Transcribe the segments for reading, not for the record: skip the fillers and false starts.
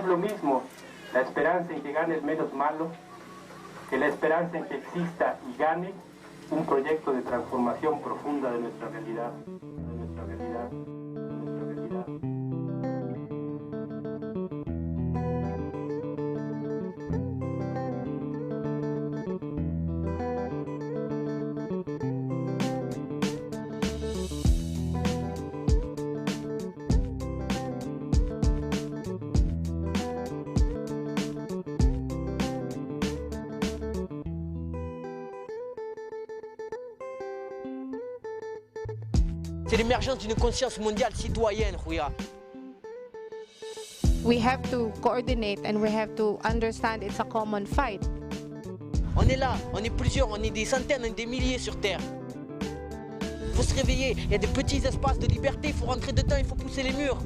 es lo mismo la esperanza en que gane el menos malo que la esperanza en que exista y gane un proyecto de transformación profunda de nuestra realidad. C'est l'émergence d'une conscience mondiale citoyenne, Rouya. We have to coordinate and we have to understand it's a common fight. On est là, on est plusieurs, on est des centaines, des milliers sur Terre. Il faut se réveiller, il y a des petits espaces de liberté, il faut rentrer dedans, il faut pousser les murs.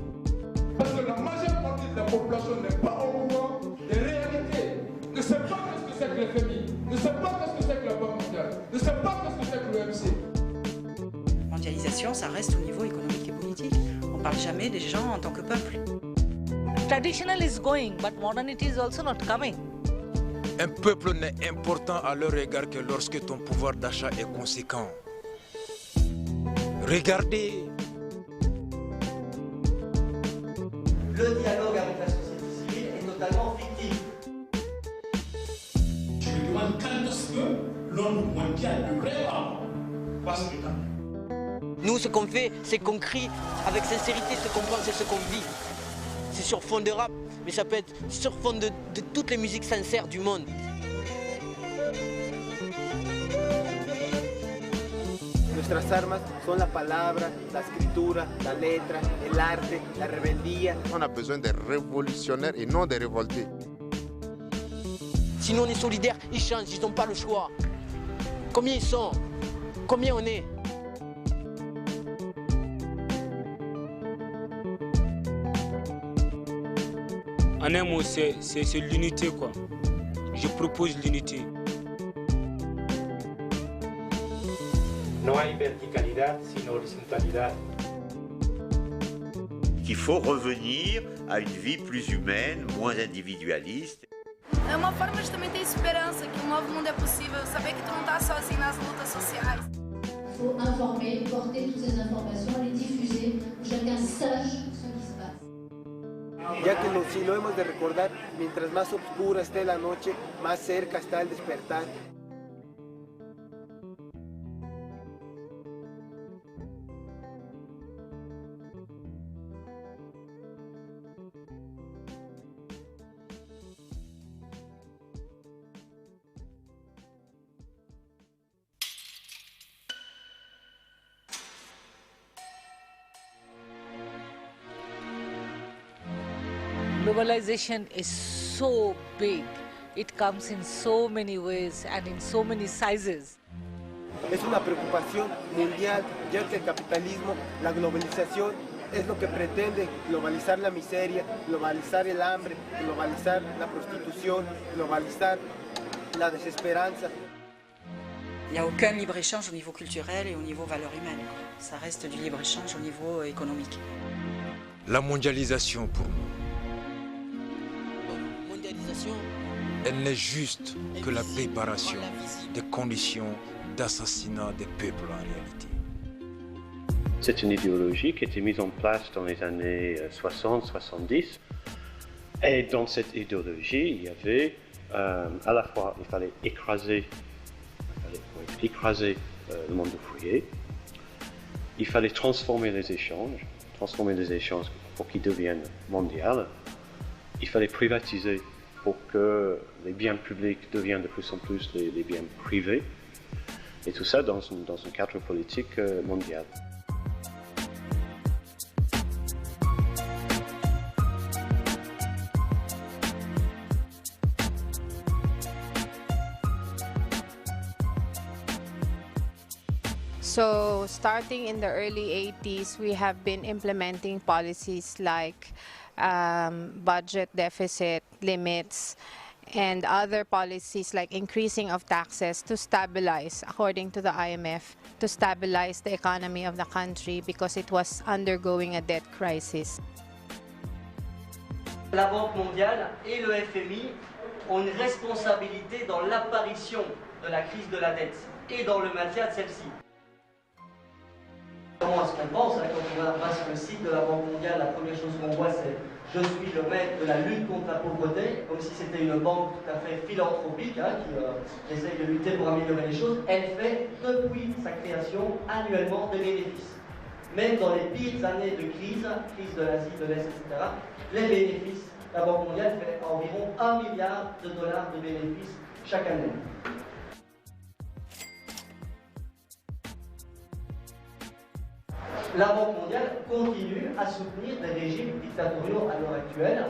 Parce que la majeure partie de la population n'est pas au courant des réalités, ne sait pas ce que c'est que le FMI, ne sait pas ce que c'est que la Banque mondiale, ne sait pas ce que c'est que l'OMC. Mondialisation, ça reste au niveau économique et politique. On ne parle jamais des gens en tant que peuple. Traditional is going, but modernity is also not coming. Un peuple n'est important à leur égard que lorsque ton pouvoir d'achat est conséquent. Regardez. Le dialogue avec la société civile est totalement fictif. Je me demande quand est-ce que l'homme mondial vraiment passe le temps. Nous, ce qu'on fait, c'est qu'on crie avec sincérité ce qu'on pense et ce qu'on vit. C'est sur fond de rap, mais ça peut être sur fond de toutes les musiques sincères du monde. Nuestras armas son la palabra, la escritura, la letra, el arte, la rebeldía. On a besoin des révolutionnaires et non des révoltés. Si nous on est solidaires, ils changent, ils n'ont pas le choix. Combien ils sont? Combien on est? En un mot, c'est l'unité, quoi. Je propose l'unité. No hay verticalidad, sino horizontalidad. Qu'il faut revenir à une vie plus humaine, moins individualiste. É uma forma de também ter esperança que um novo mundo é possível, saber que tu não está sozinho nas lutas sociais. Il faut informer, porter toutes ces informations, les diffuser, pour que chacun sache ce qui se passe. Ya que si lo hemos de recordar, mientras más oscura esté la noche, más cerca está el despertar. Globalization is so big. It comes in so many ways and in so many sizes. Es una preocupación mundial, ya que el capitalismo, la globalización, es lo que pretende globalizar la miseria, globalizar el hambre, globalizar la prostitución, globalizar la desesperanza. Il n'y a aucun libre-échange au niveau culturel et au niveau valeurs humaines. Ça reste du libre-échange au niveau économique. La mondialisation pour nous, elle n'est juste que la préparation des conditions d'assassinat des peuples en réalité. C'est une idéologie qui a été mise en place dans les années 60-70. Et dans cette idéologie, il y avait à la fois, il fallait écraser le monde ouvrier, il fallait transformer les échanges pour qu'ils deviennent mondiaux, il fallait privatiser pour que les biens publics deviennent de plus en plus les biens privés, et tout ça dans un cadre politique mondial. So starting in the early 80s, we have been implementing policies like budget deficit limits and other policies like increasing of taxes to stabilize, according to the IMF, to stabilize the economy of the country because it was undergoing a debt crisis. La Banque mondiale et le FMI ont une responsabilité dans l'apparition de la crise de la dette et dans le maintien de celle-ci. Comment est-ce qu'on pense quand on va sur le site de la Banque mondiale, la première chose qu'on voit c'est « Je suis le maître de la lutte contre la pauvreté », comme si c'était une banque tout à fait philanthropique qui essaye de lutter pour améliorer les choses. Elle fait depuis sa création annuellement des bénéfices. Même dans les pires années de crise de l'Asie, de l'Est, etc., les bénéfices, la Banque mondiale fait environ $1 milliard de bénéfices chaque année. La Banque mondiale continue à soutenir des régimes dictatoriaux à l'heure actuelle.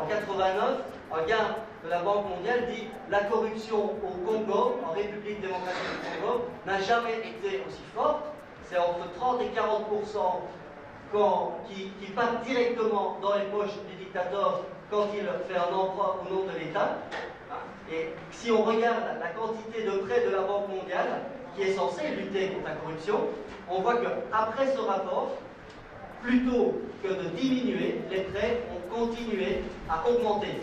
En 89, un gars de la Banque mondiale dit « La corruption au Congo, en République démocratique du Congo, n'a jamais été aussi forte. C'est entre 30 et 40% qui partent directement dans les poches du dictateur quand il fait un emprunt au nom de l'État. » Et si on regarde la quantité de prêts de la Banque mondiale, qui est censée lutter contre la corruption, on voit qu'après ce rapport, plutôt que de diminuer, les prêts ont continué à augmenter.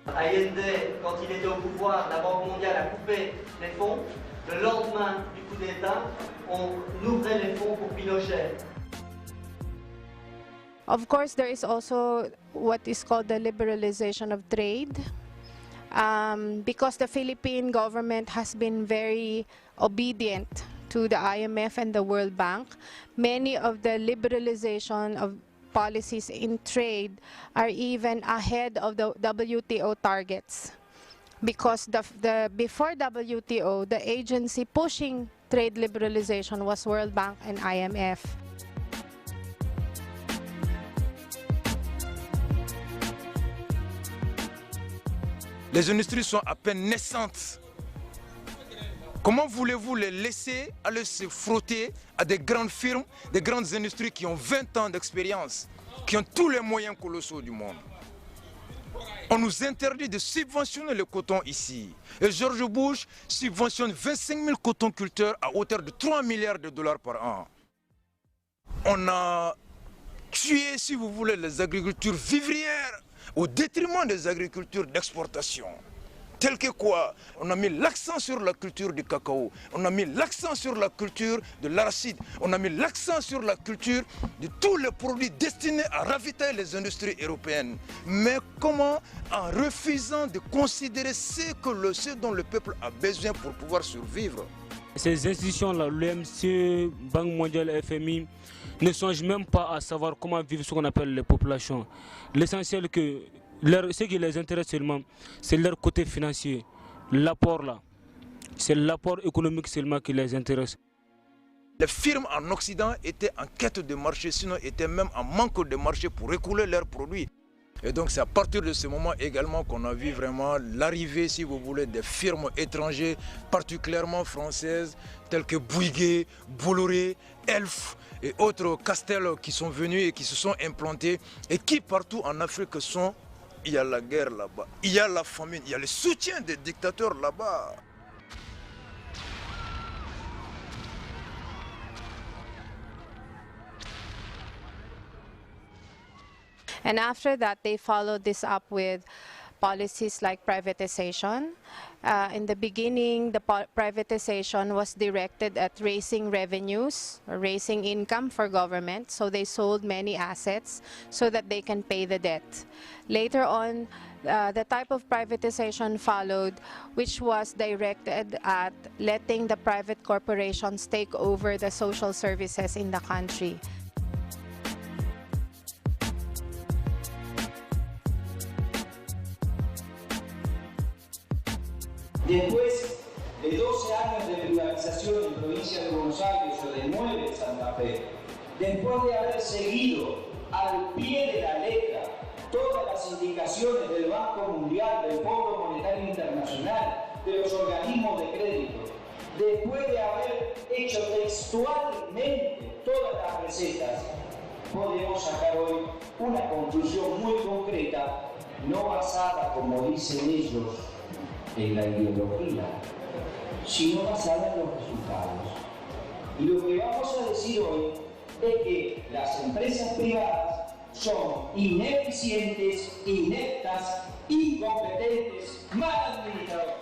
Allende, quand il était au pouvoir, la Banque mondiale a coupé les fonds. Le lendemain du coup d'État, on ouvrait les fonds pour Pinochet. Of course, there is also what is called the liberalization of trade. Because the Philippine government has been very obedient to the IMF and the World Bank, many of the liberalization of policies in trade are even ahead of the WTO targets. Because before WTO, the agency pushing trade liberalization was World Bank and IMF. Les industries sont à peine naissantes. Comment voulez-vous les laisser aller se frotter à des grandes firmes, des grandes industries qui ont 20 ans d'expérience, qui ont tous les moyens colossaux du monde? On nous interdit de subventionner le coton ici. Et George Bush subventionne 25 000 cotonculteurs à hauteur de 3 milliards de dollars par an. On a tué, si vous voulez, les agricultures vivrières au détriment des agricultures d'exportation. Tel que quoi? On a mis l'accent sur la culture du cacao, on a mis l'accent sur la culture de l'arachide, on a mis l'accent sur la culture de tous les produits destinés à ravitailler les industries européennes. Mais comment? En refusant de considérer ce dont le peuple a besoin pour pouvoir survivre. Ces institutions-là, l'OMC, Banque mondiale, FMI, ne songent même pas à savoir comment vivre ce qu'on appelle les populations. L'essentiel ce qui les intéresse seulement, c'est leur côté financier. L'apport là, c'est l'apport économique seulement qui les intéresse. Les firmes en Occident étaient en quête de marché, sinon étaient même en manque de marché pour écouler leurs produits. Et donc c'est à partir de ce moment également qu'on a vu vraiment l'arrivée, si vous voulez, des firmes étrangères, particulièrement françaises, telles que Bouygues, Bolloré, Elf et autres Castel qui sont venus et qui se sont implantés et qui partout en Afrique sont... Il y a la guerre là-bas, il y a la famine, il y a le soutien des dictateurs là-bas. And after that, they followed this up with policies like privatization. In the beginning, the privatization was directed at raising revenues, or raising income for government, so they sold many assets so that they can pay the debt. Later on, the type of privatization followed, which was directed at letting the private corporations take over the social services in the country. Después de 12 años de privatización en provincia de Buenos Aires o de 9 en Santa Fe, después de haber seguido al pie de la letra todas las indicaciones del Banco Mundial, del Fondo Monetario Internacional, de los organismos de crédito, después de haber hecho textualmente todas las recetas, podemos sacar hoy una conclusión muy concreta, no basada, como dicen ellos, en la ideología, sino basada en los resultados. Y lo que vamos a decir hoy es que las empresas privadas son ineficientes, ineptas, incompetentes, mal administrados.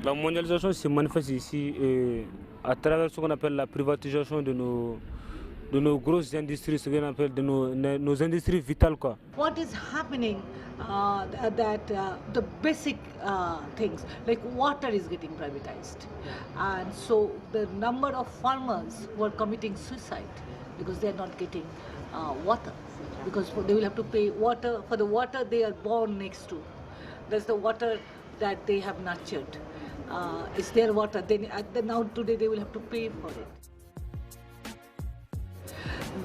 La mondialisation se manifeste ici à travers ce qu'on appelle la privatisation de nos grosses industries, ce qu'on appelle de nos industries vitales, quoi. What is happening the basic things like water is getting privatized, and so the number of farmers who are committing suicide because they are not getting water, because they will have to pay water for the water they are born next to. That's the water that they have nurtured. It's their water. Now today they will have to pay for it.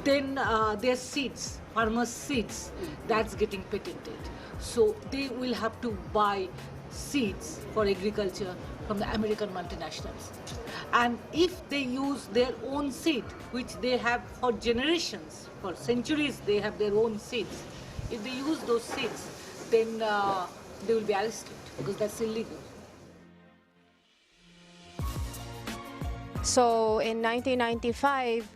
Then their seeds, farmers' seeds, that's getting patented. So they will have to buy seeds for agriculture from the American multinationals. And if they use their own seed, which they have for generations, for centuries they have their own seeds, if they use those seeds, then they will be arrested because that's illegal. So in 1995,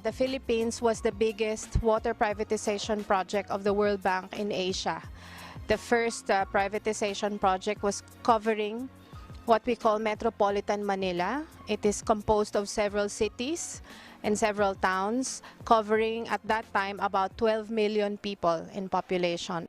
the Philippines was the biggest water privatization project of the World Bank in Asia. The first privatization project was covering what we call Metropolitan Manila. It is composed of several cities and several towns, covering at that time about 12 million people in population.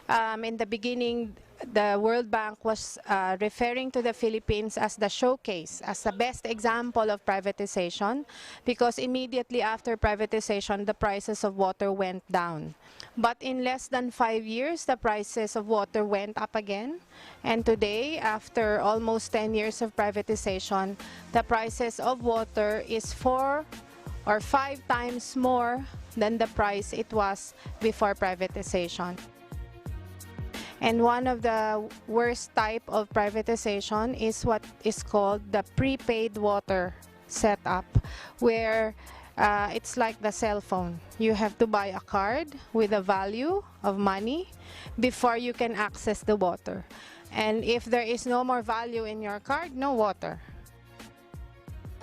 In the beginning, the World Bank was referring to the Philippines as the showcase, as the best example of privatization, because immediately after privatization, the prices of water went down. But in less than 5 years, the prices of water went up again. And today, after almost 10 years of privatization, the prices of water is 4 or 5 times more than the price it was before privatization. And one of the worst type of privatization is what is called the prepaid water setup, where it's like the cell phone. You have to buy a card with a value of money before you can access the water. And if there is no more value in your card, no water.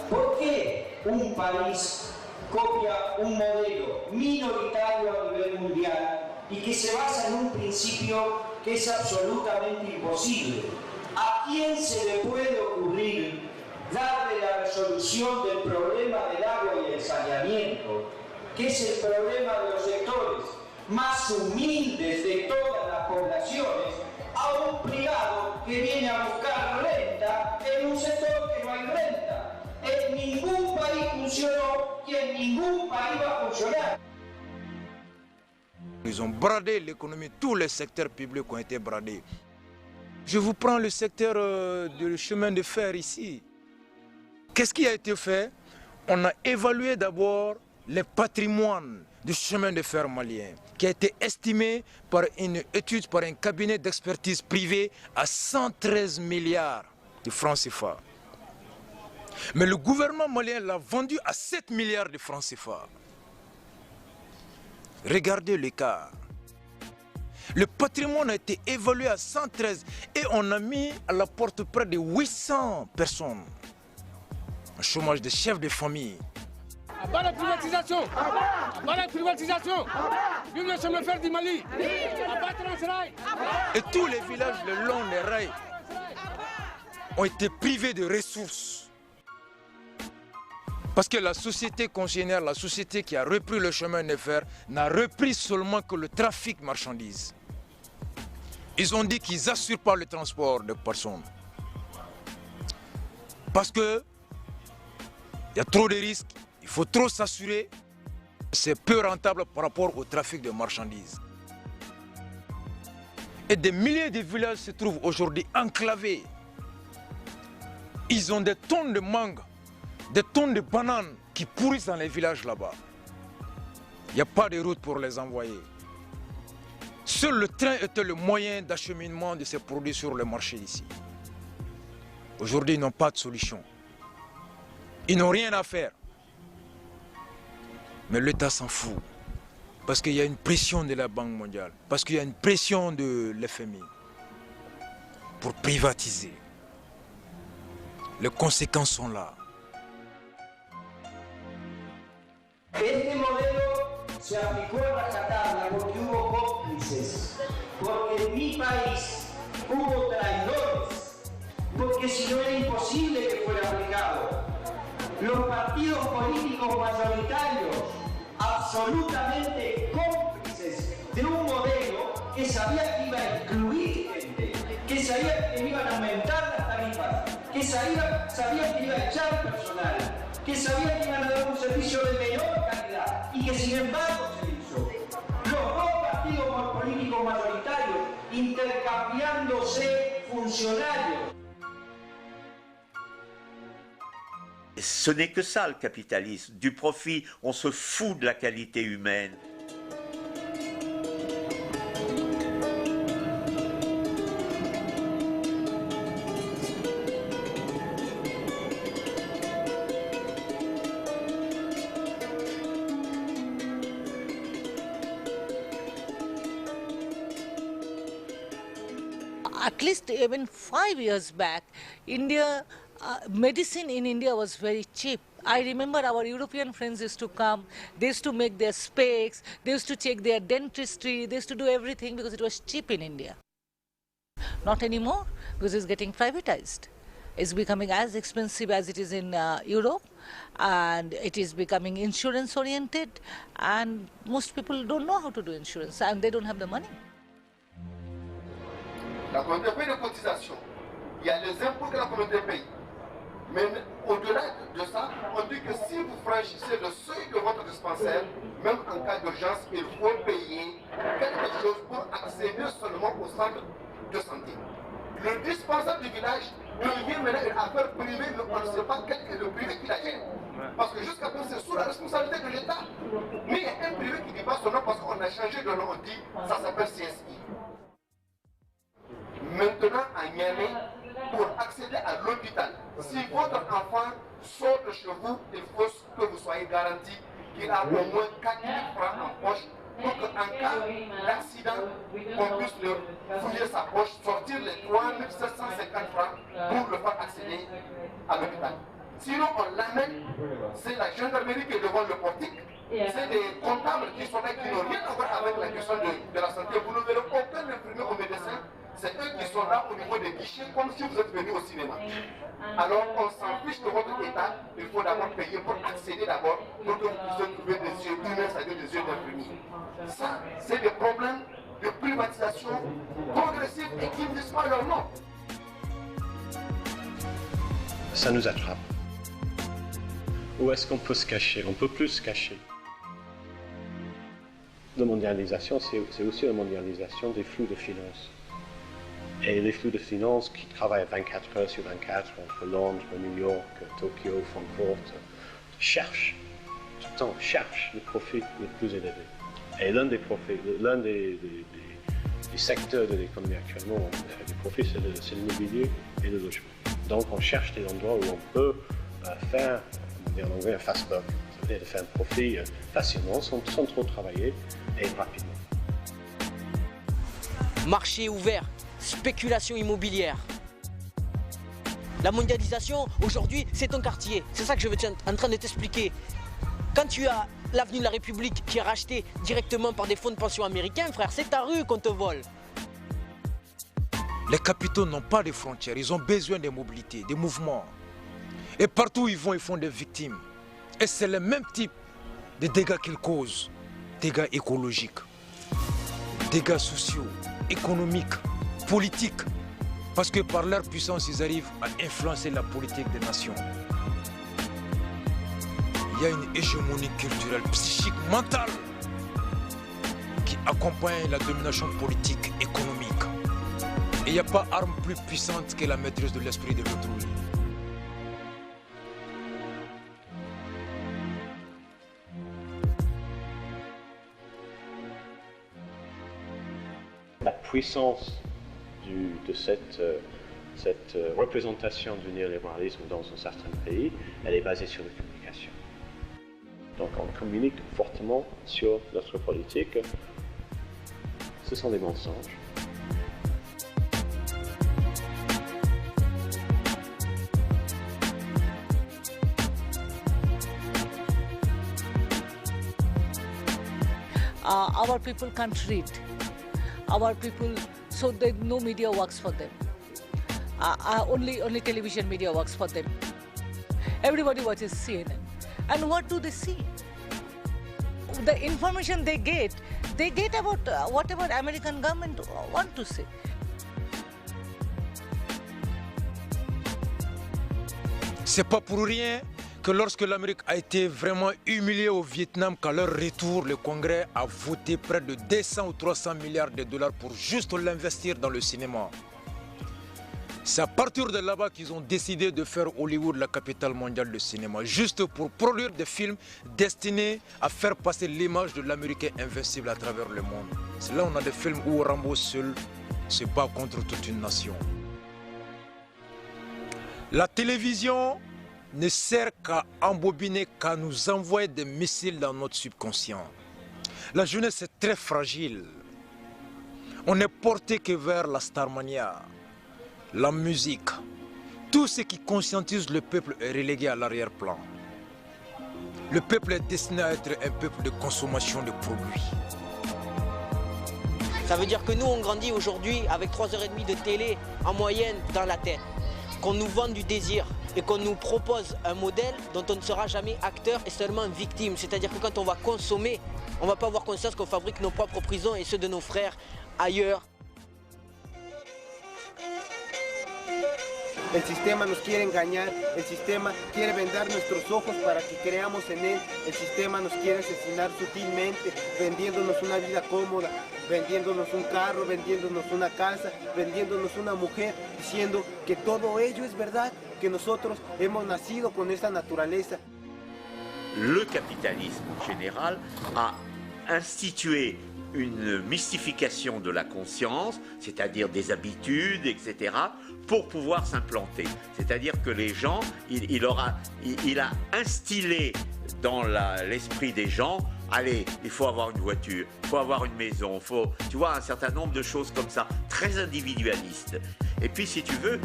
¿Por qué un país copia un modelo minoritario a nivel mundial y que se basa en un principio que es absolutamente imposible? ¿A quién se le puede ocurrir darle la resolución del problema del agua y el saneamiento, que es el problema de los sectores más humildes de todas las poblaciones, a un privado que viene a buscar renta en un sector que no hay renta? En ningún país funcionó y en ningún país va a funcionar. Ils ont bradé l'économie, tous les secteurs publics ont été bradés. Je vous prends le secteur du chemin de fer ici. Qu'est-ce qui a été fait? On a évalué d'abord les patrimoines du chemin de fer malien, qui a été estimé par une étude, par un cabinet d'expertise privé à 113 milliards de francs CFA. Mais le gouvernement malien l'a vendu à 7 milliards de francs CFA. Regardez l'écart. Le patrimoine a été évalué à 113 et on a mis à la porte près de 800 personnes. Un chômage de chefs de famille. À bas la privatisation! À bas la privatisation! Vive le chemin de fer du Mali! À bas Transrail! Et tous les villages le long des rails ont été privés de ressources. Parce que la société concessionnaire, la société qui a repris le chemin de fer, n'a repris seulement que le trafic marchandises. Ils ont dit qu'ils n'assurent pas le transport de personnes. Parce que il y a trop de risques, il faut trop s'assurer. C'est peu rentable par rapport au trafic de marchandises. Et des milliers de villages se trouvent aujourd'hui enclavés. Ils ont des tonnes de mangue, des tonnes de bananes qui pourrissent dans les villages là-bas. Il n'y a pas de route pour les envoyer. Seul le train était le moyen d'acheminement de ces produits sur le marché ici. Aujourd'hui, ils n'ont pas de solution. Ils n'ont rien à faire. Mais l'État s'en fout. Parce qu'il y a une pression de la Banque mondiale, parce qu'il y a une pression de l'FMI pour privatiser. Les conséquences sont là. Este modelo se aplicó en rajatabla porque hubo cómplices, porque en mi país hubo traidores, porque si no era imposible que fuera aplicado. Los partidos políticos mayoritarios, absolutamente cómplices de un modelo que sabía que iba a excluir gente, que sabía que iban a aumentar las tarifas, que sabía que iba a echar personal, que sabía que iban a dar un servicio de menor calidad y que sin embargo se hizo. Los dos partidos políticos mayoritarios intercambiándose funcionarios. Ce n'est que ça le capitalisme. Du profit, on se fout de la qualité humaine. At least even 5 years back, medicine in India was very cheap. I remember our European friends used to come, they used to make their specs, they used to check their dentistry, they used to do everything because it was cheap in India. Not anymore, because it's getting privatized. It's becoming as expensive as it is in Europe, and it is becoming insurance oriented, and most people don't know how to do insurance and they don't have the money. La communauté paye des cotisations. Il y a les impôts que la communauté paye. Mais au-delà de ça, on dit que si vous franchissez le seuil de votre dispensaire, même en cas d'urgence, il faut payer quelque chose pour accéder seulement au centre de santé. Le dispensaire du village devient maintenant une affaire privée, mais on ne sait pas quel est le privé qui la gère. Parce que jusqu'à présent, c'est sous la responsabilité de l'État. Mais il y a un privé qui ne dit pas son nom parce qu'on a changé de nom, on dit ça s'appelle CSI. Maintenant, à Niamey, pour accéder à l'hôpital, si votre enfant sort de chez vous, il faut que vous soyez garanti qu'il a au moins 4 000 francs en poche pour qu'en cas d'accident, on puisse le fouiller sa poche, sortir les 3 750 francs pour le faire accéder à l'hôpital. Sinon, on l'amène, c'est la gendarmerie qui est devant le portique, c'est des comptables qui sont là, qui n'ont rien à voir avec la question de la santé. Vous ne verrez aucun infirmier ou médecin. C'est eux qui sont là au niveau des guichets, comme si vous êtes venu au cinéma. Alors on s'en fiche de votre état, il faut d'abord payer pour accéder d'abord, pour que vous puissiez trouver des yeux humains, c'est-à-dire des yeux d'infirmiers. Ça, c'est des problèmes de privatisation progressive et qui ne disent pas leur nom. Ça nous attrape. Où est-ce qu'on peut se cacher? On ne peut plus se cacher. La mondialisation, c'est aussi la mondialisation des flux de finances. Et les flux de finances qui travaillent 24 heures sur 24 entre Londres, New York, Tokyo, Francfort, cherchent, tout le temps, cherchent le profit le plus élevé. Et l'un des secteurs de l'économie actuellement où on fait du profit, c'est l'immobilier et le logement. Donc on cherche des endroits où on peut faire, on dit en anglais, un fast buck, ça veut dire de faire un profit facilement, sans trop travailler et rapidement. Marché ouvert, spéculation immobilière. La mondialisation, aujourd'hui, c'est ton quartier. C'est ça que je suis en train de t'expliquer. Quand tu as l'avenue de la République qui est rachetée directement par des fonds de pension américains, frère, c'est ta rue qu'on te vole. Les capitaux n'ont pas de frontières, ils ont besoin de mobilité, de mouvements. Et partout où ils vont, ils font des victimes. Et c'est le même type de dégâts qu'ils causent. Dégâts écologiques, dégâts sociaux, économiques, politiques. Parce que par leur puissance, ils arrivent à influencer la politique des nations. Il y a une hégémonie culturelle, psychique, mentale qui accompagne la domination politique, économique. Et il n'y a pas d'arme plus puissante que la maîtrise de l'esprit de l'autrui. La puissance de cette représentation du néolibéralisme dans un certain pays, elle est basée sur la communication. Donc on communique fortement sur notre politique. Ce sont des mensonges. Our people can't read. Our people, so no media works for them. Only television media works for them. Everybody watches CNN. And what do they see? The information they get about whatever American government want to say. C'est pas pour rien que lorsque l'Amérique a été vraiment humiliée au Vietnam, qu'à leur retour, le Congrès a voté près de 200 ou 300 milliards de dollars pour juste l'investir dans le cinéma. C'est à partir de là-bas qu'ils ont décidé de faire Hollywood la capitale mondiale du cinéma, juste pour produire des films destinés à faire passer l'image de l'Américain invincible à travers le monde. C'est là où on a des films où Rambo seul se bat contre toute une nation. La télévision ne sert qu'à embobiner, qu'à nous envoyer des missiles dans notre subconscient. La jeunesse est très fragile. On n'est porté que vers la starmania, la musique. Tout ce qui conscientise le peuple est relégué à l'arrière-plan. Le peuple est destiné à être un peuple de consommation de produits. Ça veut dire que nous, on grandit aujourd'hui avec 3h30 de télé en moyenne dans la tête. Qu'on nous vende du désir et qu'on nous propose un modèle dont on ne sera jamais acteur et seulement victime. C'est-à-dire que quand on va consommer, on ne va pas avoir conscience qu'on fabrique nos propres prisons et ceux de nos frères ailleurs. El sistema nos quiere engañar, el sistema quiere vendar nuestros ojos para que creamos en él, el sistema nos quiere asesinar sutilmente, vendiéndonos una vida cómoda, vendiéndonos un carro, vendiéndonos una casa, vendiéndonos una mujer, diciendo que todo ello es verdad, que nosotros hemos nacido con esa naturaleza. Le capitalisme en général a institué une mystification de la conscience, c'est-à-dire des habitudes, etc., pour pouvoir s'implanter. C'est-à-dire que les gens, il a instillé dans l'esprit des gens, allez, il faut avoir une voiture, il faut avoir une maison, il faut, tu vois, un certain nombre de choses comme ça, très individualistes. Et puis, si tu veux,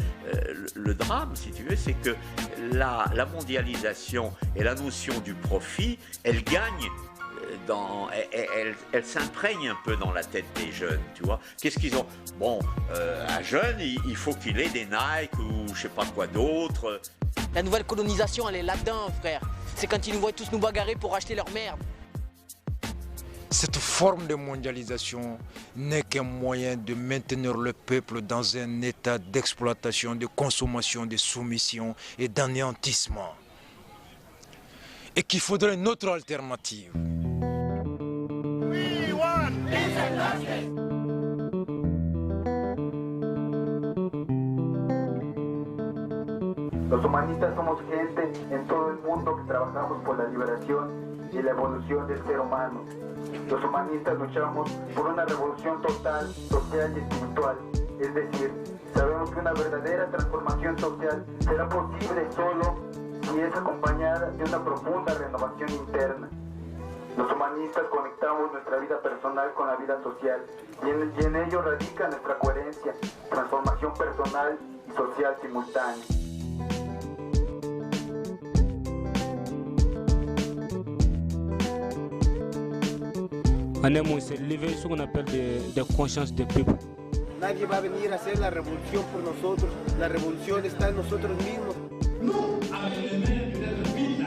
le drame, si tu veux, c'est que la mondialisation et la notion du profit, elle gagne. Elle s'imprègne un peu dans la tête des jeunes, tu vois. Qu'est-ce qu'ils ont? Bon, un jeune, il faut qu'il ait des Nike ou je sais pas quoi d'autre. La nouvelle colonisation, elle est là-dedans, frère. C'est quand ils nous voient tous nous bagarrer pour acheter leur merde. Cette forme de mondialisation n'est qu'un moyen de maintenir le peuple dans un état d'exploitation, de consommation, de soumission et d'anéantissement. Et qu'il faudrait une autre alternative. Los humanistas somos gente en todo el mundo que trabajamos por la liberación y la evolución del ser humano. Los humanistas luchamos por una revolución total, social y espiritual. Es decir, sabemos que una verdadera transformación social será posible solo si es acompañada de una profunda renovación interna. Los humanistas conectamos nuestra vida personal con la vida social y en ello radica nuestra coherencia, transformación personal y social simultánea. En un mot, c'est l'éveil, ce qu'on appelle des consciences des peuples. Nadie va a venir a hacer la revolución por nosotros, la revolución está en nosotros mismos. Nous, avec les mains peut-être vides,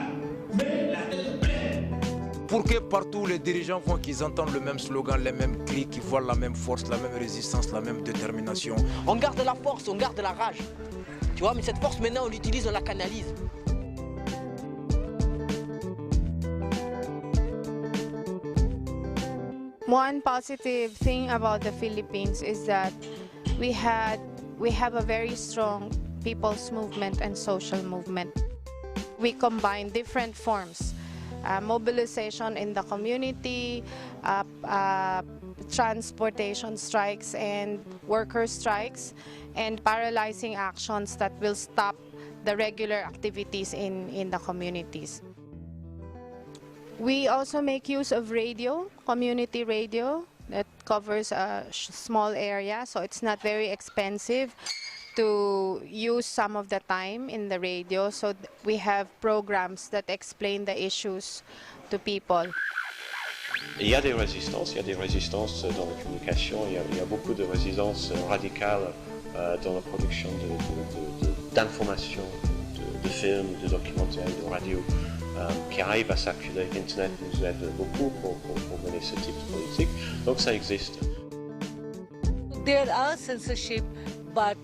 mais la tête pleine. Pour que partout les dirigeants voient qu'ils entendent le même slogan, les mêmes cris, qu'ils voient la même force, la même résistance, la même détermination. On garde la force, on garde la rage. Tu vois, mais cette force maintenant on l'utilise, on la canalise. One positive thing about the Philippines is that we have a very strong people's movement and social movement. We combine different forms, mobilization in the community, transportation strikes and worker strikes, and paralyzing actions that will stop the regular activities in the communities. We also make use of radio, community radio, that covers a small area, so it's not very expensive to use some of the time in the radio. So we have programs that explain the issues to people. Il y a des résistances dans la communication, il y a beaucoup de résistances radicales dans la production d'informations, de films, de documentaires, de radio, qui arrivent à circuler. Internet nous aide beaucoup pour mener ce type de politique, donc ça existe. There are censorship, but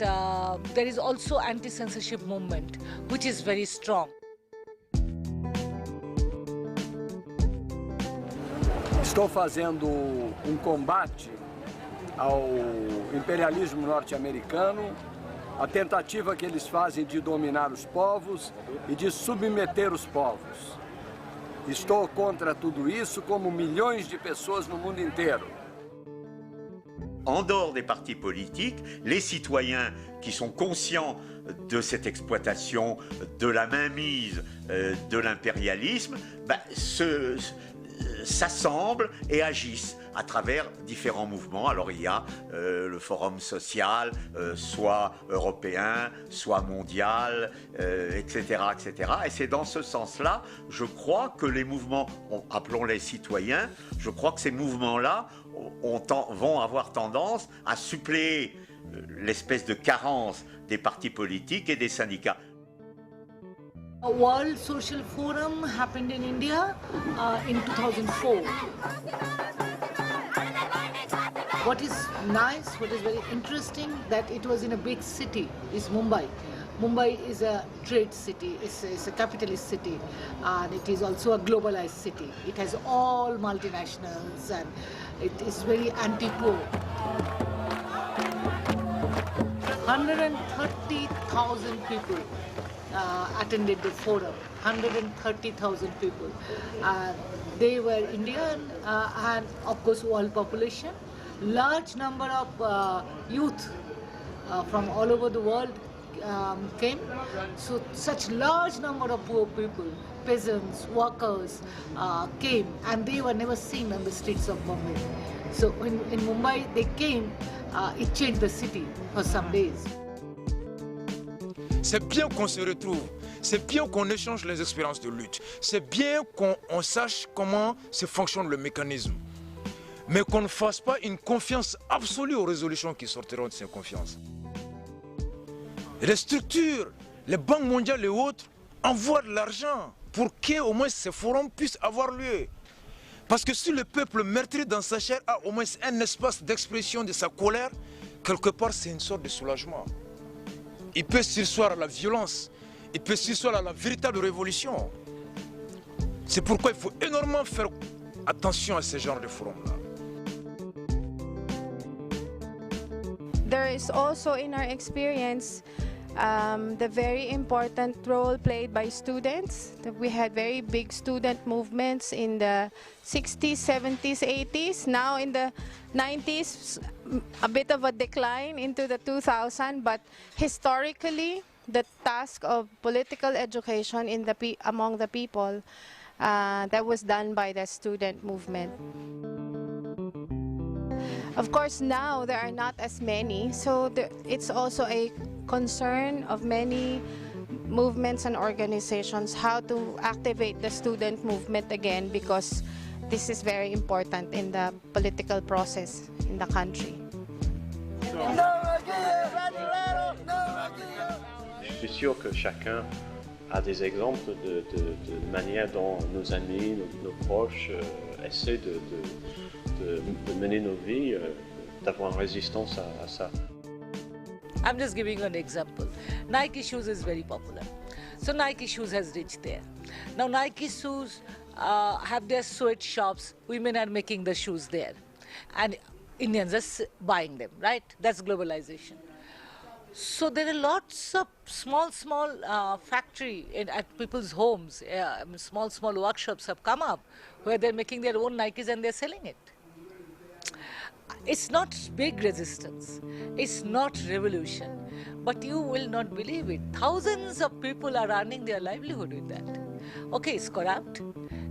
there is also anti-censorship movement, which is very strong. Estou fazendo combate ao imperialismo norte-americano, a tentativa que eles fazem de dominar os povos e de submeter os povos. Estou contra tudo isso, como milhões de pessoas no mundo inteiro. En dehors des partis politiques, les citoyens qui sont conscients de cette exploitation, de la mainmise de l'impérialisme, s'assemblent et agissent à travers différents mouvements. Alors il y a le forum social, soit européen, soit mondial, etc., etc. Et c'est dans ce sens-là, je crois que les mouvements, appelons-les citoyens, je crois que ces mouvements-là vont avoir tendance à suppléer l'espèce de carence des partis politiques et des syndicats. A World Social Forum happened in India in 2004. What is nice, what is very interesting, that it was in a big city, is Mumbai. Mumbai is a trade city, it's a capitalist city, and it is also a globalized city. It has all multinationals and it is very anti-poor. 130,000 people attended the forum, 130,000 people. They were Indian and of course world population. Large number of youth from all over the world came. So such large number of poor people, peasants, workers came, and they were never seen on the streets of Bombay. So in Mumbai they came, it changed the city for some days. C'est bien qu'on se retrouve, c'est bien qu'on échange les expériences de lutte, c'est bien qu'on sache comment se fonctionne le mécanisme, mais qu'on ne fasse pas une confiance absolue aux résolutions qui sortiront de ces confiances. Les structures, les banques mondiales et autres envoient de l'argent pour qu'au moins ces forums puissent avoir lieu. Parce que si le peuple meurtri dans sa chair a au moins un espace d'expression de sa colère, quelque part c'est une sorte de soulagement. Il peut sursoir à la violence, il peut sursoir à la véritable révolution. C'est pourquoi il faut énormément faire attention à ce genre de forums-là. There is also in our experience the very important role played by students. We had very big student movements in the 60s, 70s, 80s. Now in the 90s, a bit of a decline into the 2000s, but historically, the task of political education among the people that was done by the student movement. Of course, now there are not as many, so it's also a concern of many movements and organizations how to activate the student movement again, because this is very important in the political process in the country. Je suis sûr que chacun a des exemples de manière dont nos amis, nos proches essaient de mener nos vies, d'avoir une résistance à ça. I'm just giving an example. Nike shoes is very popular. So Nike shoes has reached there. Now Nike shoes have their sweatshops. Women are making the shoes there. And Indians are buying them, right? That's globalization. So there are lots of small factory at people's homes. Small workshops have come up where they're making their own Nikes and they're selling it. It's not big resistance, it's not revolution, but you will not believe it. Thousands of people are earning their livelihood with that. Okay, it's corrupt,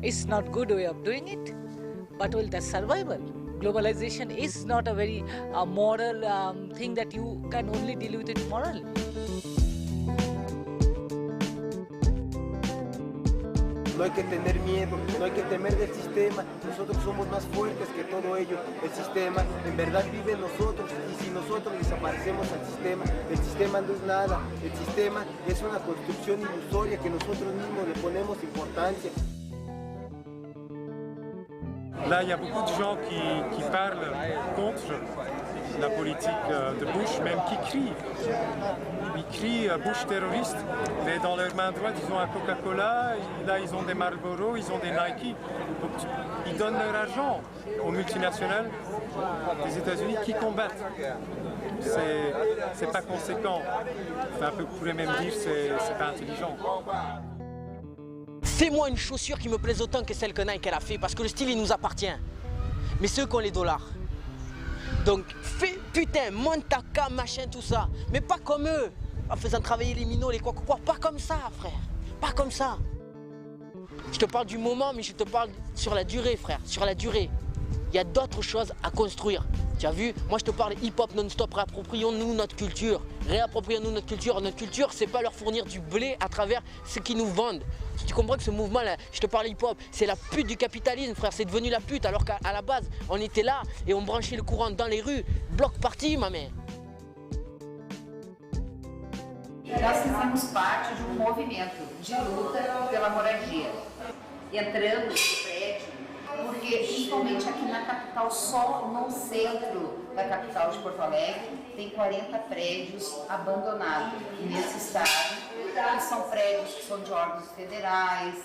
It's not good way of doing it, but well, that's survival. Globalization is not a very moral thing that you can only deal with it morally. No hay que tener miedo, no hay que temer del sistema, nosotros somos más fuertes que todo ello. El sistema en verdad vive en nosotros y si nosotros desaparecemos al sistema, el sistema no es nada, el sistema es una construcción ilusoria que nosotros mismos le ponemos importancia. Là, il y a beaucoup de gens qui parlent contre la politique de Bush, même qui crient. Ils crient Bush terroriste, mais dans leur main droite, ils ont un Coca-Cola, là, ils ont des Marlboro, ils ont des Nike. Donc, ils donnent leur argent aux multinationales des États-Unis qui combattent. C'est pas conséquent. Enfin, on pourrait même dire que c'est pas intelligent. Fais-moi une chaussure qui me plaise autant que celle que Nike elle a fait, parce que le style il nous appartient. Mais ceux qui ont les dollars. Donc fais, putain, monte ta cam, machin, tout ça. Mais pas comme eux, en faisant travailler les minots, les quoi. Pas comme ça, frère. Pas comme ça. Je te parle du moment, mais je te parle sur la durée, frère. Sur la durée. Il y a d'autres choses à construire. Tu as vu? Moi je te parle hip-hop non-stop, réapproprions-nous notre culture. Réapproprions-nous notre culture. Notre culture, c'est pas leur fournir du blé à travers ce qu'ils nous vendent. Tu comprends que ce mouvement-là, je te parle hip-hop, c'est la pute du capitalisme, frère. C'est devenu la pute, alors qu'à la base, on était là et on branchait le courant dans les rues. Bloc party, ma mère. Nós fizemos parte de movimento de luta pela moradia. Entramos no prédio, porque principalmente aqui na capital, só no centro da capital de Porto Alegre, tem 40 prédios abandonados nesse estado, que são prédios que são de órgãos federais,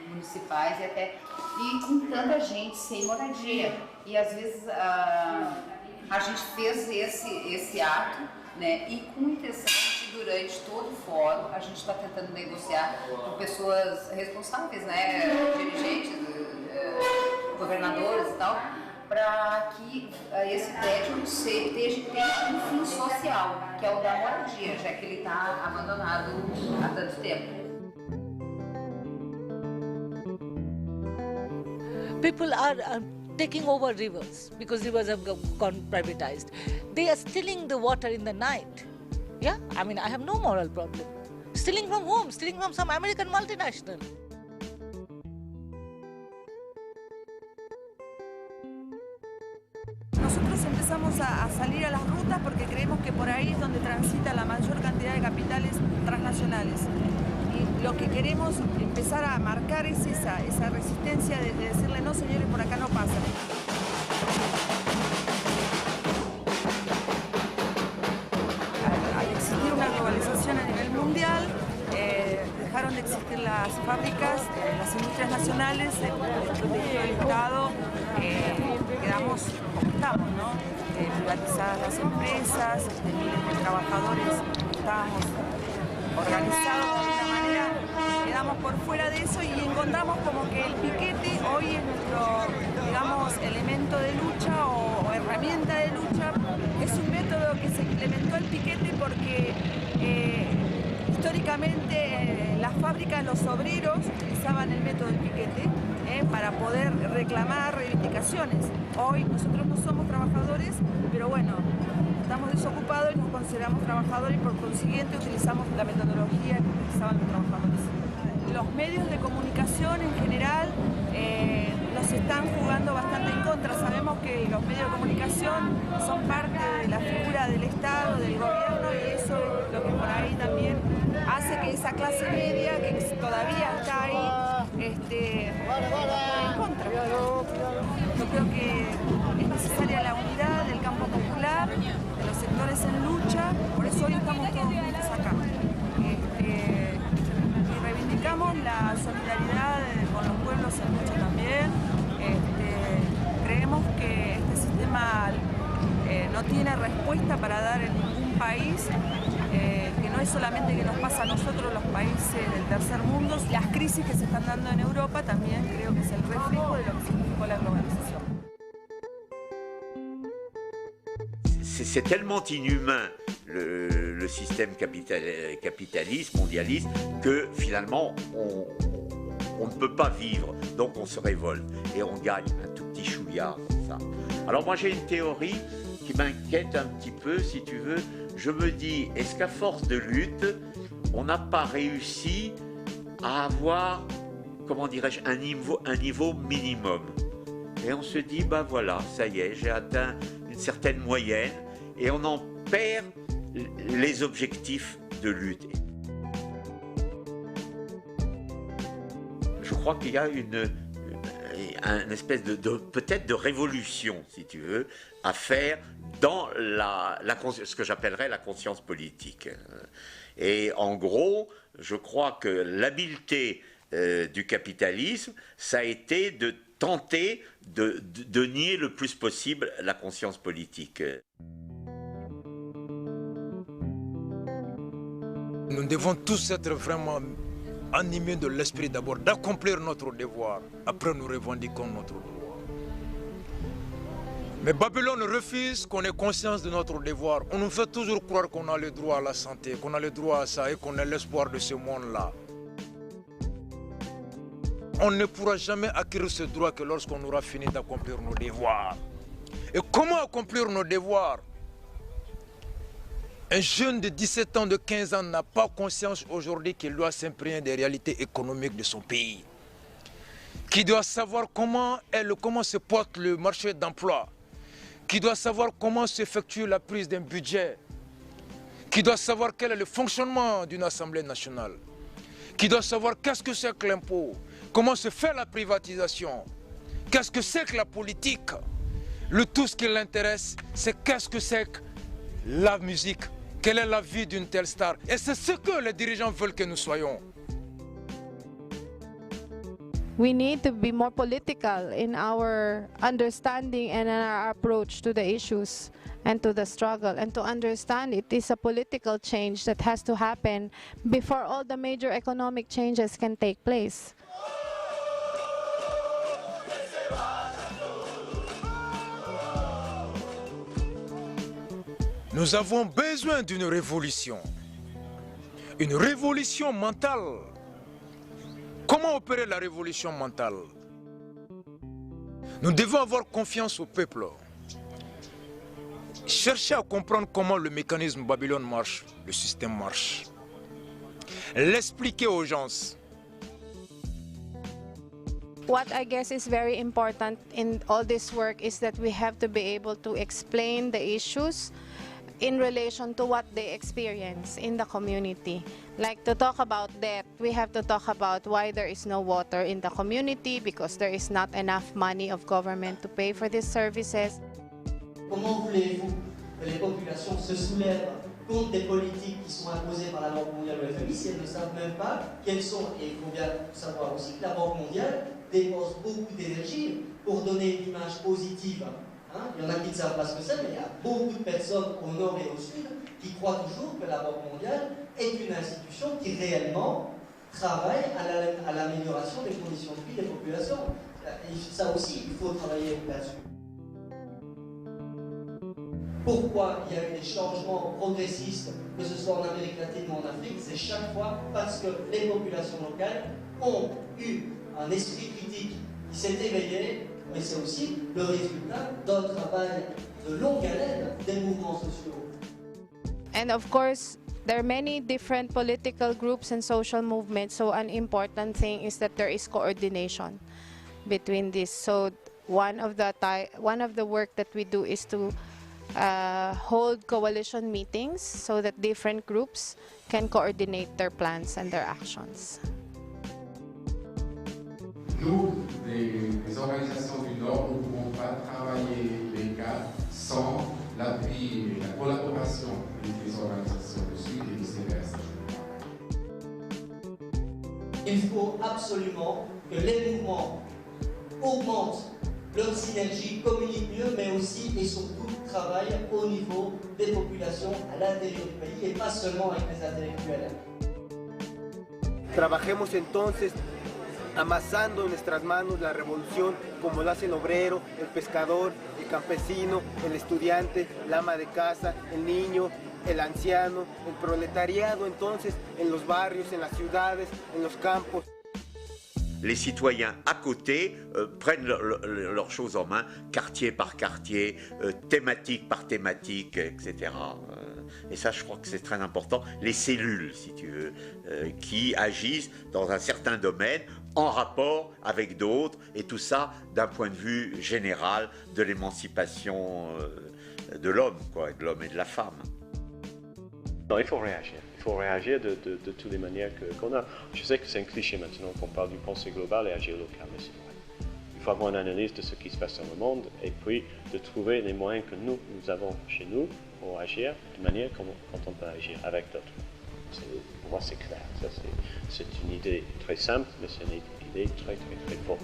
municipais e com tanta gente sem moradia. E às vezes a gente fez esse ato, né, e com intenção de, durante todo o fórum, a gente está tentando negociar com pessoas responsáveis, né, dirigentes, governadores e tal, para que esse prédio tenha um fim social, que é o da moradia, já que ele está abandonado há tanto tempo. People are taking over rivers because rivers have gone privatized. They are stealing the water in the night. Yeah, I mean, I have no moral problem. Stealing from whom? Stealing from some American multinational. Nosotros empezamos a salir a las rutas porque creemos que por ahí es donde transita la mayor cantidad de capitales transnacionales. Y lo que queremos empezar a marcar es esa resistencia de decirle no, señores, por acá no pasa. Al existir una globalización a nivel mundial, dejaron de existir las fábricas, las industrias nacionales, el protegido del Estado, quedamos como estamos, ¿no? Privatizadas las empresas, miles de trabajadores, estábamos organizados de alguna manera, quedamos por fuera de eso y encontramos como que el piquete hoy es nuestro, digamos, elemento de lucha o herramienta de lucha. Es un método que se implementó el piquete porque históricamente las fábricas, los obreros utilizaban el método del piquete para poder reclamar reivindicaciones. Hoy nosotros no somos trabajadores, pero bueno, estamos desocupados y nos consideramos trabajadores y por consiguiente utilizamos la metodología que utilizaban los trabajadores. Los medios de comunicación en general nos están jugando bastante en contra. Sabemos que los medios de comunicación son parte de la figura del Estado, del gobierno, y eso es lo que por ahí también hace que esa clase media, que todavía está ahí, esté en contra. Yo creo que es necesaria la unidad del campo popular, de los sectores en lucha, por eso hoy estamos todos juntos acá. Y reivindicamos la solidaridad con los pueblos en lucha también. Creemos que este sistema no tiene respuesta para dar en ningún país, que no es solamente que nos pasa a nosotros los países del tercer mundo, las crisis que se están dando en Europa también creo que es el reflejo de lo que significó la globalización. C'est tellement inhumain le système capitaliste, mondialiste, que finalement on ne peut pas vivre, donc on se révolte et on gagne un tout petit chouillard comme ça. Alors moi j'ai une théorie qui m'inquiète un petit peu, si tu veux. Je me dis, est-ce qu'à force de lutte, on n'a pas réussi à avoir, comment dirais-je, un niveau minimum? Et on se dit, ben voilà, ça y est, j'ai atteint une certaine moyenne et on en perd les objectifs de lutte. Je crois qu'il y a une espèce de peut-être de révolution, si tu veux, à faire dans ce que j'appellerais la conscience politique. Et en gros, je crois que l'habileté du capitalisme, ça a été de tenter de nier le plus possible la conscience politique. Nous devons tous être vraiment animés de l'esprit d'abord, d'accomplir notre devoir. Après, nous revendiquons notre droit. Mais Babylone refuse qu'on ait conscience de notre devoir. On nous fait toujours croire qu'on a le droit à la santé, qu'on a le droit à ça et qu'on a l'espoir de ce monde-là. On ne pourra jamais acquérir ce droit que lorsqu'on aura fini d'accomplir nos devoirs. Et comment accomplir nos devoirs? Un jeune de 17 ans, de 15 ans n'a pas conscience aujourd'hui qu'il doit s'imprégner des réalités économiques de son pays. Qui doit savoir comment se porte le marché d'emploi. Qui doit savoir comment s'effectue la prise d'un budget. Qui doit savoir quel est le fonctionnement d'une Assemblée nationale. Qui doit savoir qu'est-ce que c'est que l'impôt. Comment se fait la privatisation. Qu'est-ce que c'est que la politique. Le tout ce qui l'intéresse, c'est qu'est-ce que c'est que la musique. Quelle est la vie d'une telle star? Et c'est ce que les dirigeants veulent que nous soyons. We need to be more political in our understanding and in our approach to the issues and to the struggle, and to understand it is a political change that has to happen before all the major economic changes can take place. Nous avons besoin d'une révolution mentale. Comment opérer la révolution mentale? Nous devons avoir confiance au peuple. Chercher à comprendre comment le mécanisme Babylone marche, le système marche. L'expliquer aux gens. What I guess is very important in all this work is that we have to be able to explain the issues in relation to what they experience in the community. Like to talk about that, we have to talk about why there is no water in the community because there is not enough money of government to pay for these services. Comment voulez-vous que les populations se soulèvent contre des politiques qui sont imposées par la Banque mondiale ou le FMI si elles ne savent même pas quelles sont, et il faut bien savoir aussi que la Banque mondiale dépense beaucoup d'énergie pour donner une image positive. Il y en a qui ne savent pas ce que c'est, mais il y a beaucoup de personnes au nord et au sud qui croient toujours que la Banque mondiale est une institution qui réellement travaille à l'amélioration des conditions de vie des populations. Et ça aussi, il faut travailler là-dessus. Pourquoi il y a eu des changements progressistes, que ce soit en Amérique latine ou en Afrique? C'est chaque fois parce que les populations locales ont eu un esprit critique qui s'est éveillé, mais c'est aussi le résultat d'un travail de longue haleine des mouvements sociaux. And of course, there are many different political groups and social movements, so an important thing is that there is coordination between these. So one of the work that we do is to hold coalition meetings so that different groups can coordinate their plans and their actions. Nous, les organisations du Nord, nous ne pouvons pas travailler les cas sans l'appui et la collaboration des organisations du Sud et vice-versa. Il faut absolument que les mouvements augmentent leur synergie, communiquent mieux, mais aussi et surtout travaillent au niveau des populations à l'intérieur du pays et pas seulement avec les intellectuels. Trabajemos entonces amasando en nuestras manos la revolución como lo hace el obrero, el pescador, el campesino, el estudiante, la ama de casa, el niño, el anciano, el proletariado entonces en los barrios, en las ciudades, en los campos. les citoyens à côté prennent leurs choses en main, quartier par quartier, thématique par thématique, etc. Et ça, je crois que c'est très important. Les cellules, si tu veux, qui agissent dans un certain domaine en rapport avec d'autres, et tout ça d'un point de vue général de l'émancipation de l'homme, quoi, de l'homme et de la femme. Non, il faut réagir. Il faut réagir de toutes les manières qu'on a. Je sais que c'est un cliché maintenant qu'on parle du pensée globale et agir local, mais c'est vrai. Il faut avoir une analyse de ce qui se passe dans le monde et puis de trouver les moyens que nous avons chez nous pour agir de manière quand on peut agir avec d'autres. Pour moi, c'est clair. Ça, c'est une idée très simple, mais c'est une idée très, très, très forte.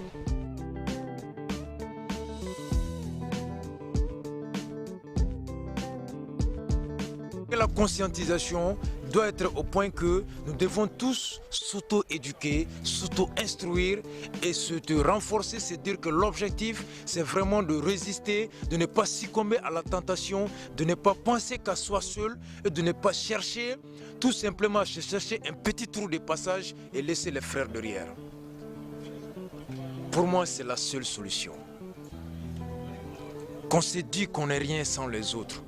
La conscientisation doit être au point que nous devons tous s'auto-éduquer, s'auto-instruire et se renforcer, c'est dire que l'objectif c'est vraiment de résister, de ne pas succomber à la tentation, de ne pas penser qu'à soi seul et de ne pas chercher, tout simplement chercher un petit trou de passage et laisser les frères derrière. Pour moi c'est la seule solution. Qu'on se dit qu'on n'est rien sans les autres.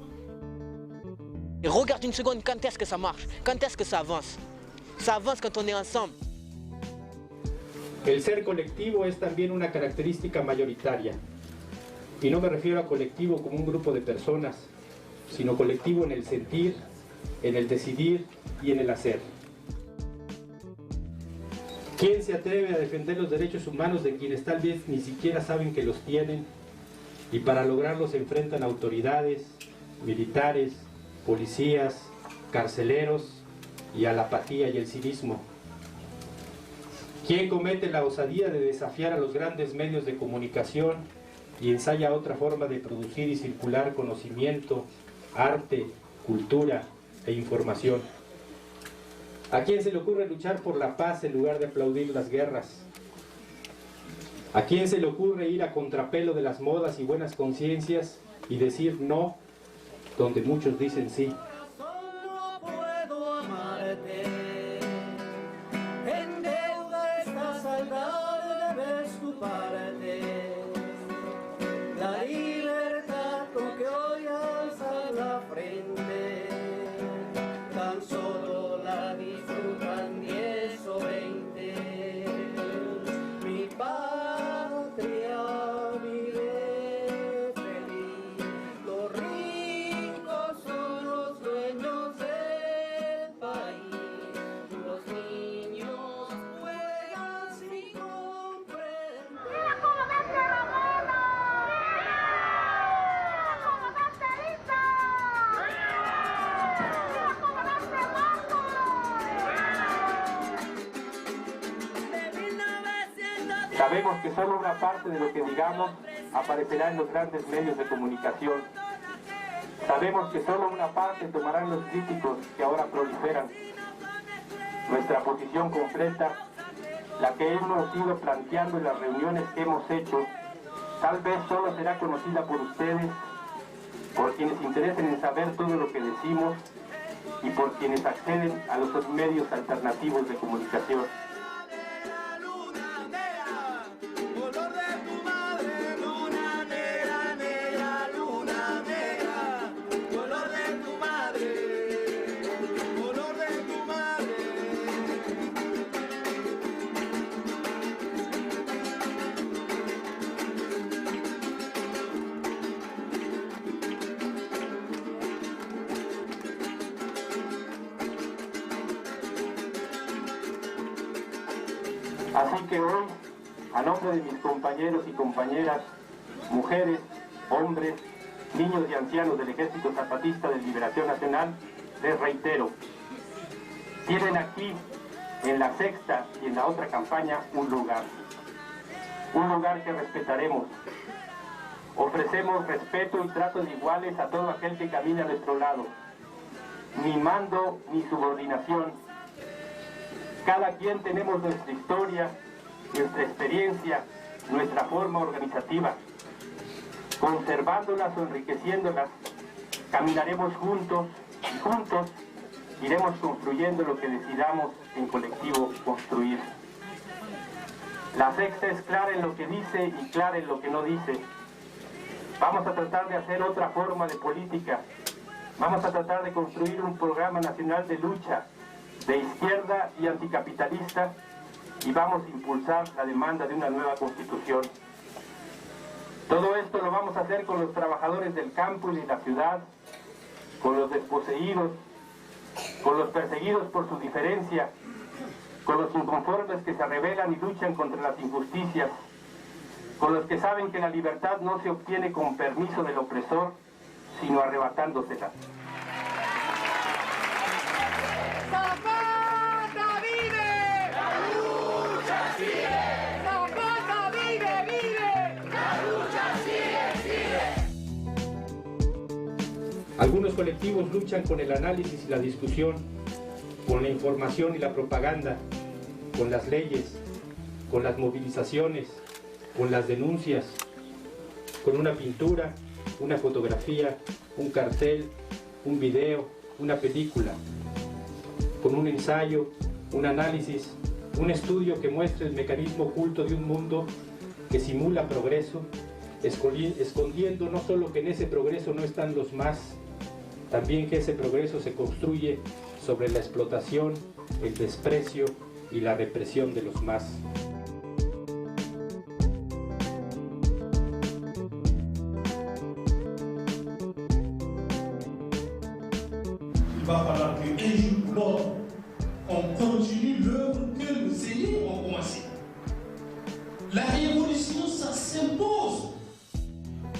Et regarde une seconde, quand est-ce que ça marche? Quand est-ce que ça avance? Ça avance quand on est ensemble. El ser colectivo es también una característica mayoritaria. Y no me refiero a colectivo como un grupo de personas, sino colectivo en el sentir, en el decidir y en el hacer. ¿Quién se atreve a defender los derechos humanos de quienes tal vez ni siquiera saben que los tienen? Y para lograrlo se enfrentan a autoridades, militares, policías, carceleros y a la apatía y el cinismo. ¿Quién comete la osadía de desafiar a los grandes medios de comunicación y ensaya otra forma de producir y circular conocimiento, arte, cultura e información? ¿A quién se le ocurre luchar por la paz en lugar de aplaudir las guerras? ¿A quién se le ocurre ir a contrapelo de las modas y buenas conciencias y decir no donde muchos dicen sí? Solo puedo amarte, en deuda estás saldada, debes tu parte. La libertad con que hoy alzas la frente, tan solo la disfrutan 10 o 20. Mi patria vive feliz, los ricos son los dueños del país, los niños juegan sin comprender. ¡Mira cómo vete Ramona! ¡Mira cómo vete Lisa! ¡Mira cómo vete Marco! Sabemos que solo una parte de lo que digamos aparecerá en los grandes medios de comunicación. Sabemos que solo una parte tomarán los críticos que ahora proliferan. Nuestra posición completa, la que hemos ido planteando en las reuniones que hemos hecho, tal vez solo será conocida por ustedes, por quienes se interesen en saber todo lo que decimos y por quienes acceden a los medios alternativos de comunicación. Color de tu madre, luna negra, negra, luna negra. Color de tu madre, color de tu madre. Así que hoy, a nombre de mis compañeros y compañeras, mujeres, hombres, niños y ancianos del Ejército Zapatista de Liberación Nacional, les reitero, tienen aquí, en la sexta y en la otra campaña, un lugar que respetaremos. Ofrecemos respeto y tratos iguales a todo aquel que camine a nuestro lado, ni mando ni subordinación. Cada quien tenemos nuestra historia, nuestra experiencia, nuestra forma organizativa. Conservándolas o enriqueciéndolas, caminaremos juntos y juntos iremos construyendo lo que decidamos en colectivo construir. La sexta es clara en lo que dice y clara en lo que no dice. Vamos a tratar de hacer otra forma de política. Vamos a tratar de construir un programa nacional de lucha, de izquierda y anticapitalista, y vamos a impulsar la demanda de una nueva constitución. Todo esto lo vamos a hacer con los trabajadores del campo y de la ciudad, con los desposeídos, con los perseguidos por su diferencia, con los inconformes que se rebelan y luchan contra las injusticias, con los que saben que la libertad no se obtiene con permiso del opresor, sino arrebatándosela. ¡Zapata vive! ¡La lucha sigue! ¡Zapata vive, vive! ¡La lucha sigue, sigue! Algunos colectivos luchan con el análisis y la discusión, con la información y la propaganda, con las leyes, con las movilizaciones, con las denuncias, con una pintura, una fotografía, un cartel, un video, una película, con un ensayo, un análisis, un estudio que muestre el mecanismo oculto de un mundo que simula progreso, escondiendo no solo que en ese progreso no están los más, también que ese progreso se construye sobre la explotación, el desprecio y la represión de los más. Il va falloir qu'un jour ou l'autre, on continue l'œuvre que nos aînés ont commencée. La révolution, ça s'impose.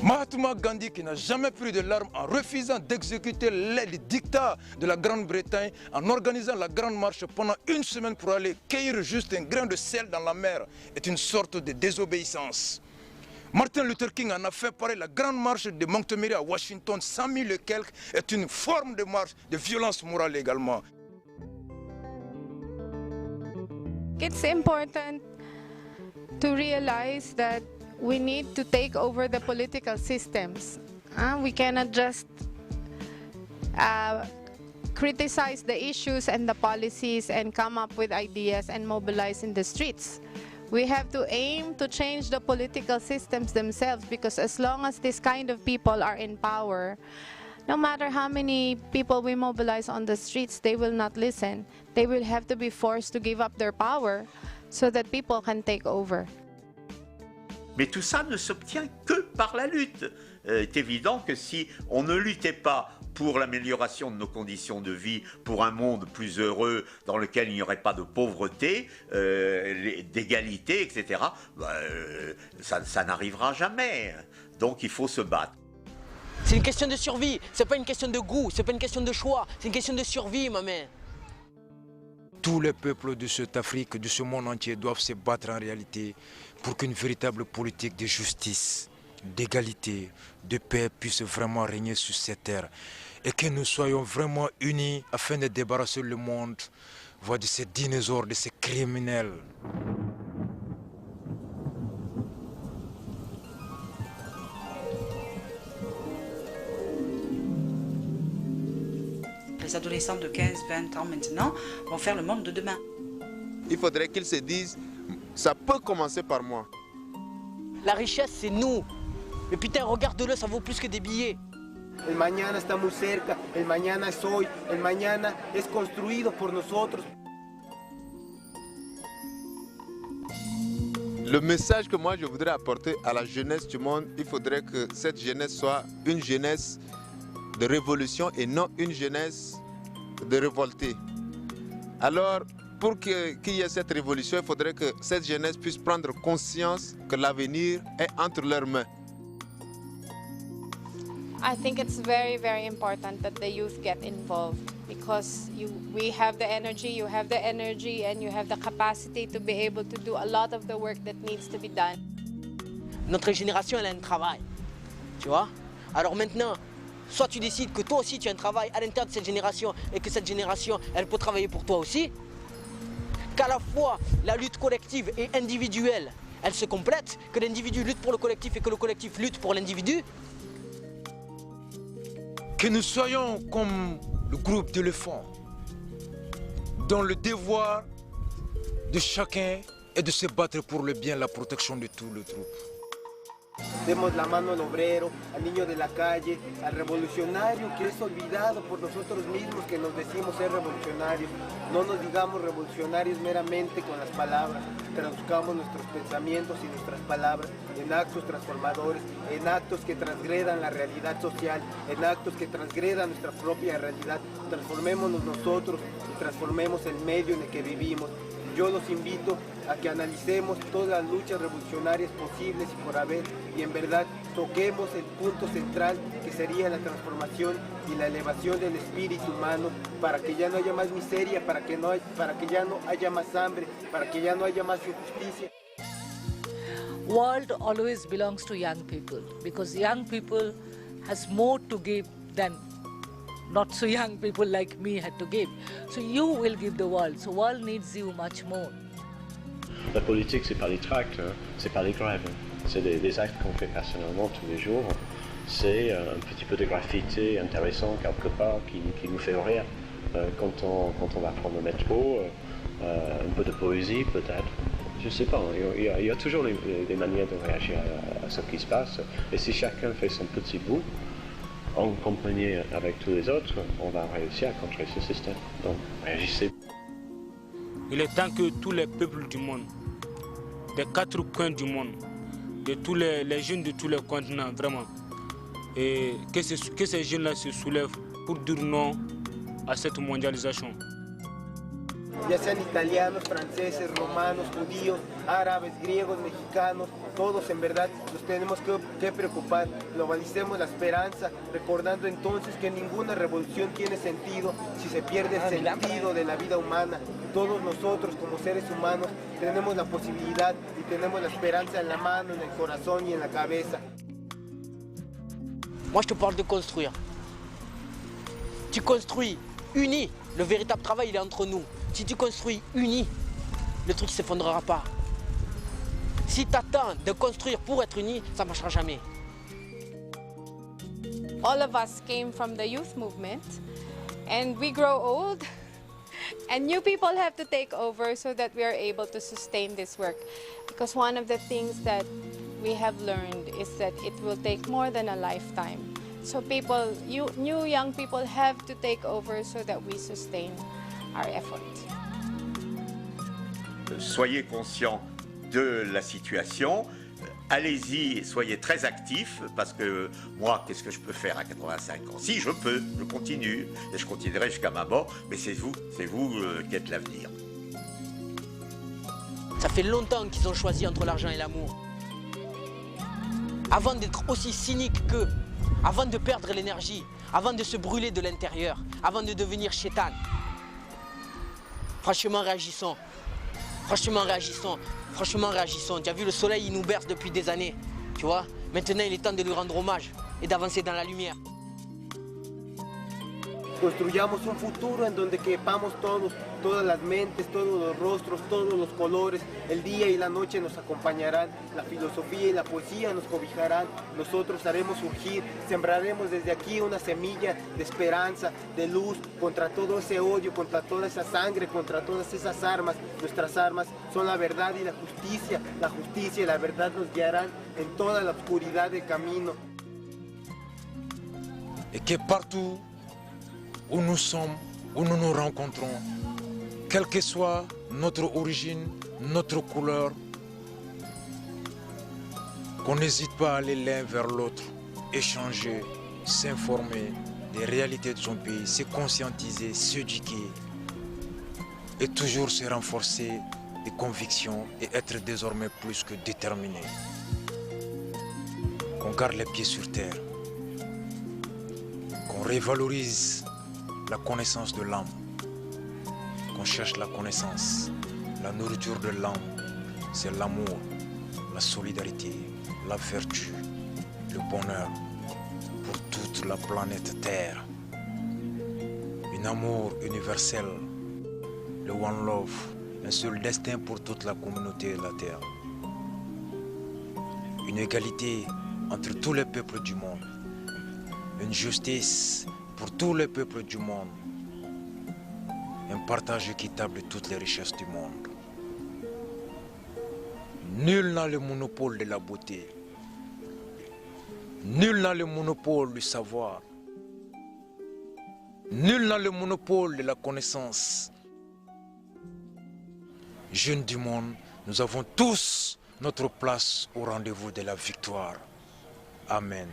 Mahatma Gandhi, qui n'a jamais pris de l'arme en refusant d'exécuter les dictats de la Grande-Bretagne, en organisant la grande marche pendant une semaine pour aller cueillir juste un grain de sel dans la mer, est une sorte de désobéissance. Martin Luther King en a fait pareil. La grande marche de Montgomery à Washington, 100 000 et quelques, est une forme de marche de violence morale également. It's important to realize that we need to take over the political systems. We cannot just criticize the issues and the policies and come up with ideas and mobilize in the streets. We have to aim to change the political systems themselves, because as long as this kind of people are in power, no matter how many people we mobilize on the streets, they will not listen. They will have to be forced to give up their power so that people can take over. Mais tout ça ne s'obtient que par la lutte. Il est évident que si on ne luttait pas pour l'amélioration de nos conditions de vie, pour un monde plus heureux dans lequel il n'y aurait pas de pauvreté, d'égalité, etc., ça n'arrivera jamais. Donc il faut se battre. C'est une question de survie, c'est pas une question de goût, c'est pas une question de choix, c'est une question de survie, ma mère. Tous les peuples de cette Afrique, de ce monde entier, doivent se battre en réalité pour qu'une véritable politique de justice, d'égalité, de paix puisse vraiment régner sur cette terre. Et que nous soyons vraiment unis afin de débarrasser le monde de ces dinosaures, de ces criminels. Les adolescents de 15-20 ans maintenant vont faire le monde de demain. Il faudrait qu'ils se disent, ça peut commencer par moi. La richesse, c'est nous. Mais putain, regarde-le, ça vaut plus que des billets. El mañana está muy cerca, el mañana es hoy, el mañana es construido por nosotros. Le message que moi je voudrais apporter à la jeunesse du monde, il faudrait que cette jeunesse soit une jeunesse de révolution et non une jeunesse de révoltés. Alors, pour qu'il y ait cette révolution, il faudrait que cette jeunesse puisse prendre conscience que l'avenir est entre leurs mains. I think it's very, very important that the youth get involved, because we have the energy, you have the energy, and you have the capacity to be able to do a lot of the work that needs to be done. Notre génération, elle a un travail, tu vois. Alors maintenant, soit tu décides que toi aussi tu as un travail à l'intérieur de cette génération et que cette génération, elle peut travailler pour toi aussi. Qu'à la fois la lutte collective et individuelle, elle se complète, que l'individu lutte pour le collectif et que le collectif lutte pour l'individu. Que nous soyons comme le groupe d'éléphants, dont le devoir de chacun et de se battre pour le bien, la protection de tout le groupe. Demos la mano al obrero, al niño de la calle, al revolucionario que es olvidado por nosotros mismos que nos decimos ser revolucionarios. No nos digamos revolucionarios meramente con las palabras, traduzcamos nuestros pensamientos y nuestras palabras en actos transformadores, en actos que transgredan la realidad social, en actos que transgredan nuestra propia realidad. Transformémonos nosotros y transformemos el medio en el que vivimos. Yo los invito a que analicemos todas las luchas revolucionarias posibles y por haber y en verdad toquemos el punto central que sería la transformación y la elevación del espíritu humano para que ya no haya más miseria, para que ya no haya más hambre, para que ya no haya más injusticia. World always belongs to young people because young people has more to give than not so young people like me had to give. So you will give the world. So world needs you much more. La politique, c'est pas les tracts, hein, c'est pas les grèves. C'est des actes qu'on fait personnellement tous les jours. C'est un petit peu de graffiti intéressant quelque part qui nous fait rire quand on va prendre le métro. Un peu de poésie peut-être. Je sais pas, il y a toujours des manières de réagir à ce qui se passe. Et si chacun fait son petit bout, en compagnie avec tous les autres, on va réussir à contrer ce système. Donc, réagissez. Il est temps que tous les peuples du monde, des quatre coins du monde, de tous les jeunes de tous les continents, vraiment, et que ces jeunes-là se soulèvent pour dire non à cette mondialisation. Ya sean italianos, franceses, romanos, judíos, árabes, griegos, mexicanos, todos en verdad nos tenemos que preocupar. Globalicemos la esperanza, recordando entonces que ninguna revolución tiene sentido si se pierde el sentido de la vida humana. Todos nosotros como seres humanos tenemos la posibilidad y tenemos la esperanza en la mano, en el corazón y en la cabeza. Moi je te parle de construire. Tu construis unis. Le véritable travail, il est entre nous. Si tu construis unis, le truc ne s'effondrera pas. Si tu attends de construire pour être unis, ça ne marchera jamais. All of us came from the youth movement, and we grow old, and new people have to take over so that we are able to sustain this work. Because one of the things that we have learned is that it will take more than a lifetime. So people, new young people have to take over so that we sustain our effort. Soyez conscients de la situation, allez-y et soyez très actifs parce que moi, qu'est-ce que je peux faire à 85 ans? Si, je peux, je continue et je continuerai jusqu'à ma mort, mais c'est vous qui êtes l'avenir. Ça fait longtemps qu'ils ont choisi entre l'argent et l'amour. Avant d'être aussi cyniques qu'eux, avant de perdre l'énergie, avant de se brûler de l'intérieur, avant de devenir chétan. Franchement, réagissons. Franchement, réagissons. Franchement, réagissons. Tu as vu, le soleil, il nous berce depuis des années. Tu vois? Maintenant, il est temps de lui rendre hommage et d'avancer dans la lumière. Construyamos un futuro en donde quepamos todos, todas las mentes, todos los rostros, todos los colores. El día y la noche nos acompañarán, la filosofía y la poesía nos cobijarán. Nosotros haremos surgir, sembraremos desde aquí una semilla de esperanza, de luz, contra todo ese odio, contra toda esa sangre, contra todas esas armas. Nuestras armas son la verdad y la justicia. La justicia y la verdad nos guiarán en toda la oscuridad del camino. Et que partout où nous sommes, où nous nous rencontrons, quelle que soit notre origine, notre couleur, qu'on n'hésite pas à aller l'un vers l'autre, échanger, s'informer des réalités de son pays, se conscientiser, s'éduquer et toujours se renforcer des convictions et être désormais plus que déterminé. Qu'on garde les pieds sur terre, qu'on révalorise la connaissance de l'âme, qu'on cherche la connaissance. La nourriture de l'âme, c'est l'amour, la solidarité, la vertu, le bonheur pour toute la planète Terre. Un amour universel, le One Love, un seul destin pour toute la communauté de la Terre. Une égalité entre tous les peuples du monde. Une justice pour tous les peuples du monde, un partage équitable de toutes les richesses du monde. Nul n'a le monopole de la beauté. Nul n'a le monopole du savoir. Nul n'a le monopole de la connaissance. Jeunes du monde, nous avons tous notre place au rendez-vous de la victoire. Amen.